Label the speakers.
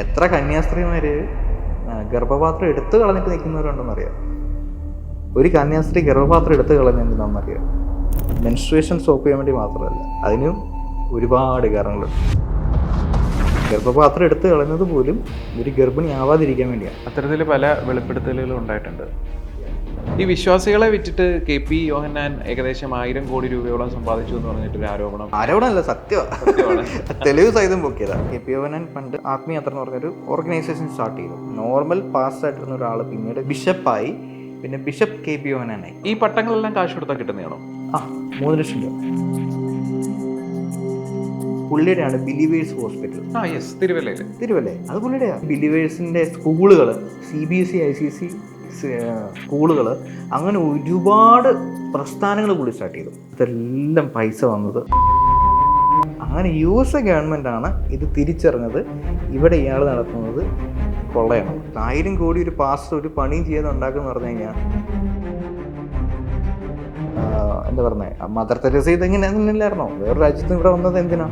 Speaker 1: എത്ര കന്യാസ്ത്രീമാര് ഗർഭപാത്രം എടുത്തു കളഞ്ഞിട്ട് നിൽക്കുന്നവരുണ്ടെന്നറിയാം. ഒരു കന്യാസ്ത്രീ ഗർഭപാത്രം എടുത്തു കളഞ്ഞെന്തിനാണെന്നറിയാം. മെൻസ്ട്രുവേഷൻ സ്റ്റോപ്പ് ചെയ്യാൻ വേണ്ടി മാത്രമല്ല, അതിനും ഒരുപാട് കാരണങ്ങളുണ്ട്. ഗർഭപാത്രം എടുത്തു കളഞ്ഞത് പോലും ഒരു ഗർഭിണി ആവാതിരിക്കാൻ വേണ്ടിയാണ്.
Speaker 2: അത്തരത്തിൽ പല വെളിപ്പെടുത്തലുകളും ഉണ്ടായിട്ടുണ്ട്. ഈ വിശ്വാസികളെ വിറ്റിട്ട് KP യോഹന്നാൻ ഏകദേശം 1000 കോടി രൂപയോളം സമ്പാദിച്ചു എന്ന് പറഞ്ഞിട്ടൊരു
Speaker 1: ആരോപണമല്ല, സത്യമാണ്. തെളിവ് സഹിതം പൊക്കിയതാ. KP യോഹന്നാൻ പണ്ട് ആത്മീയാത്ര എന്ന് പറഞ്ഞൊരു ഓർഗനൈസേഷൻ സ്റ്റാർട്ട് ചെയ്തു. നോർമൽ പാസ്റ്റ് ആയിട്ടിരുന്ന ഒരാൾ പിന്നീട് ബിഷപ്പായി, പിന്നെ ബിഷപ്പ് KP യോഹന്നാനായി.
Speaker 2: ഈ പട്ടങ്ങളെല്ലാം കാശ് കൊടുത്താൽ കിട്ടുന്നതാണോ?
Speaker 1: 3 ലക്ഷം രൂപ. പുള്ളിയുടെയാണ് ബിലീവേഴ്സ് ഹോസ്പിറ്റൽ. തിരുവല്ലേ അത് പുള്ളിയുടെയാണ്. ബിലീവേഴ്സിന്റെ സ്കൂളുകൾ, CBSE ICC സ്കൂളുകൾ, അങ്ങനെ ഒരുപാട് പ്രസ്ഥാനങ്ങൾ പുള്ളി സ്റ്റാർട്ട് ചെയ്തു. ഇതെല്ലാം പൈസ വന്നത്. അങ്ങനെ US ഗവൺമെൻറ്റാണ് ഇത് തിരിച്ചറിഞ്ഞത്. ഇവിടെ ഇയാൾ നടത്തുന്നത് കൊള്ളയാണ്. 1000 കോടി ഒരു പാസ്റ്റർ ഒരു പണിയും ചെയ്യാതെ ഉണ്ടാക്കുമെന്ന് പറഞ്ഞു കഴിഞ്ഞാൽ എന്താ പറഞ്ഞത്, മദർ തെരേസ ഇതെങ്ങനെ ഇല്ലായിരുന്നോ? വേറെ രാജ്യത്ത് ഇവിടെ വന്നത് എന്തിനാ?